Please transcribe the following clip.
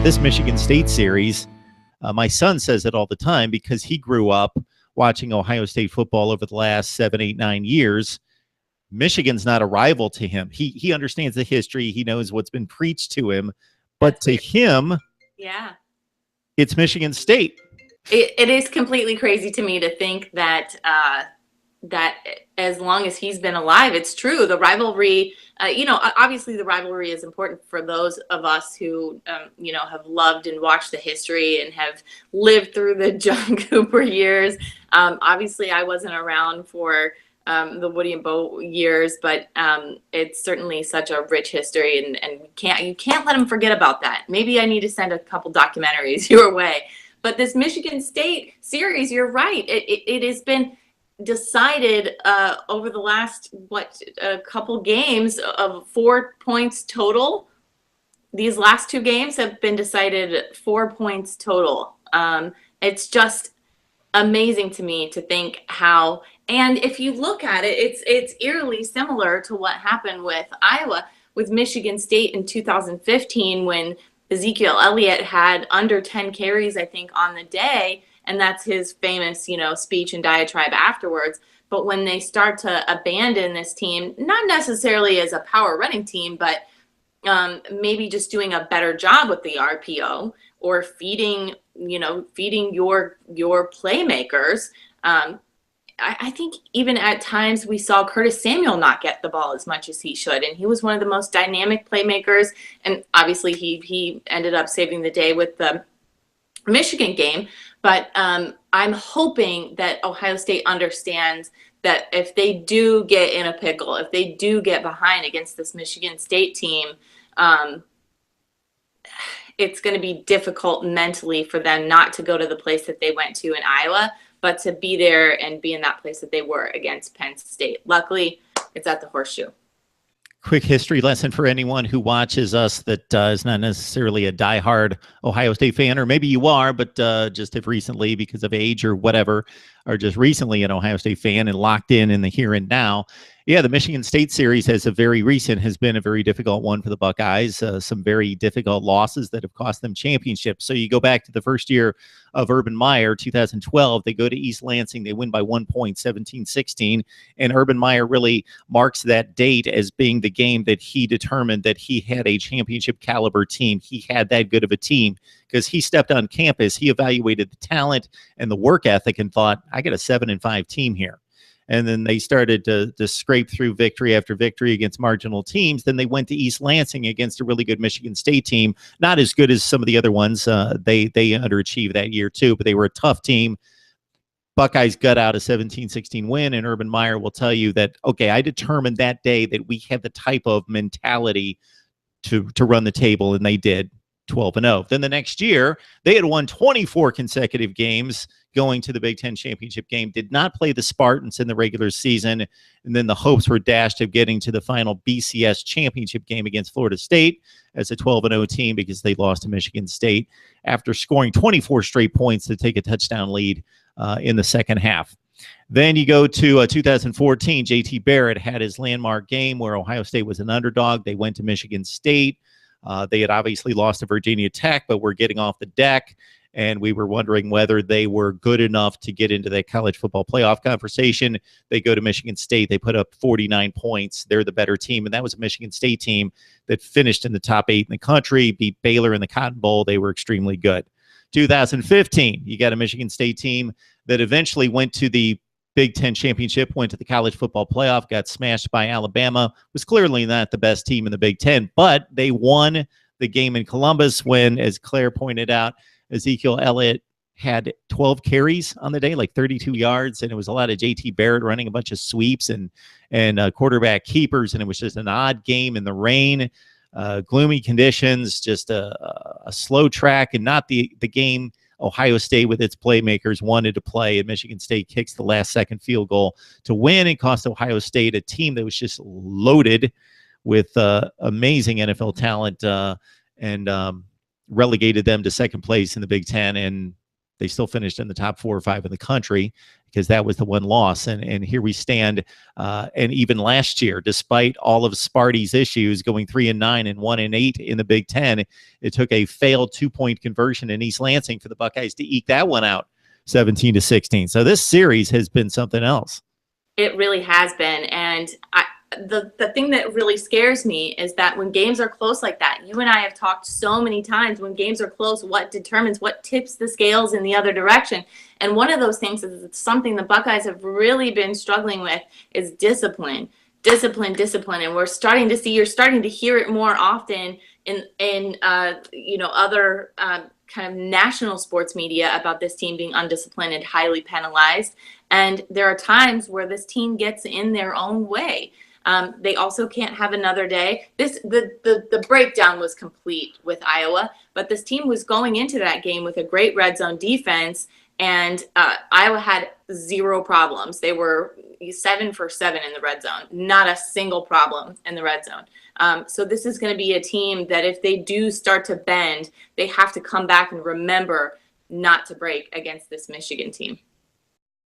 this Michigan State series, my son says it all the time because he grew up watching Ohio State football over the last 7, 8, 9 years. Michigan's not a rival to him. He understands the history. He knows what's been preached to him. But to him, yeah, it's Michigan State. It is completely crazy to me to think that that as long as he's been alive, it's true. The rivalry, obviously the rivalry is important for those of us who, have loved and watched the history and have lived through the John Cooper years. Obviously, I wasn't around for the Woody and Bo years, but it's certainly such a rich history, and you can't let them forget about that. Maybe I need to send a couple documentaries your way. But this Michigan State series, you're right. It has been decided over the last couple games of 4 points total. These last two games have been decided 4 points total. It's just amazing to me to think how. And if you look at it, it's eerily similar to what happened with Iowa, with Michigan State in 2015 when Ezekiel Elliott had under 10 carries, I think, on the day, and that's his famous, speech and diatribe afterwards. But when they start to abandon this team, not necessarily as a power running team, but maybe just doing a better job with the RPO or feeding your playmakers. I think even at times we saw Curtis Samuel not get the ball as much as he should. And he was one of the most dynamic playmakers. And obviously he ended up saving the day with the Michigan game. But I'm hoping that Ohio State understands that if they do get in a pickle, if they do get behind against this Michigan State team, it's going to be difficult mentally for them not to go to the place that they went to in Iowa, but to be there and be in that place that they were against Penn State. Luckily, it's at the Horseshoe. Quick history lesson for anyone who watches us that is not necessarily a diehard Ohio State fan, or maybe you are, but just if recently because of age or whatever, or just recently an Ohio State fan and locked in the here and now. Yeah, the Michigan State series has been a very difficult one for the Buckeyes. Some very difficult losses that have cost them championships. So you go back to the first year of Urban Meyer, 2012, they go to East Lansing, they win by 1 point, 17-16, and Urban Meyer really marks that date as being the game that he determined that he had a championship caliber team. He had that good of a team because he stepped on campus, he evaluated the talent and the work ethic and thought, I got a 7-5 team here. And then they started to scrape through victory after victory against marginal teams. Then they went to East Lansing against a really good Michigan State team. Not as good as some of the other ones. They underachieved that year too, but they were a tough team. Buckeyes got out a 17-16 win, and Urban Meyer will tell you that, okay, I determined that day that we had the type of mentality to run the table, and they did. 12-0. Then the next year, they had won 24 consecutive games going to the Big Ten championship game, did not play the Spartans in the regular season, and then the hopes were dashed of getting to the final BCS championship game against Florida State as a 12-0 team because they lost to Michigan State after scoring 24 straight points to take a touchdown lead in the second half. Then you go to 2014, J.T. Barrett had his landmark game where Ohio State was an underdog. They went to Michigan State. They had obviously lost to Virginia Tech, but were getting off the deck, and we were wondering whether they were good enough to get into that college football playoff conversation. They go to Michigan State. They put up 49 points. They're the better team, and that was a Michigan State team that finished in the top 8 in the country, beat Baylor in the Cotton Bowl. They were extremely good. 2015, you got a Michigan State team that eventually went to the Big Ten championship, went to the college football playoff, got smashed by Alabama, was clearly not the best team in the Big Ten, but they won the game in Columbus when, as Claire pointed out, Ezekiel Elliott had 12 carries on the day, like 32 yards, and it was a lot of J.T. Barrett running a bunch of sweeps and quarterback keepers, and it was just an odd game in the rain, gloomy conditions, just a slow track, and not the game Ohio State with its playmakers wanted to play, and Michigan State kicks the last-second field goal to win and cost Ohio State, a team that was just loaded with amazing NFL talent, and relegated them to second place in the Big Ten. And they still finished in the top 4 or 5 in the country because that was the one loss. And here we stand. And even last year, despite all of Sparty's issues, going 3-9 and 1-8 in the Big Ten, it took a failed 2-point conversion in East Lansing for the Buckeyes to eke that one out 17-16. So this series has been something else. It really has been. And the thing that really scares me is that when games are close like that, you and I have talked so many times, when games are close, what tips the scales in the other direction. And one of those things is something the Buckeyes have really been struggling with is discipline. Discipline. And you're starting to hear it more often in other kind of national sports media about this team being undisciplined and highly penalized. And there are times where this team gets in their own way. They also can't have another day. The breakdown was complete with Iowa, but this team was going into that game with a great red zone defense, and Iowa had 0 problems. They were 7 for 7 in the red zone, not a single problem in the red zone. So this is going to be a team that if they do start to bend, they have to come back and remember not to break against this Michigan team.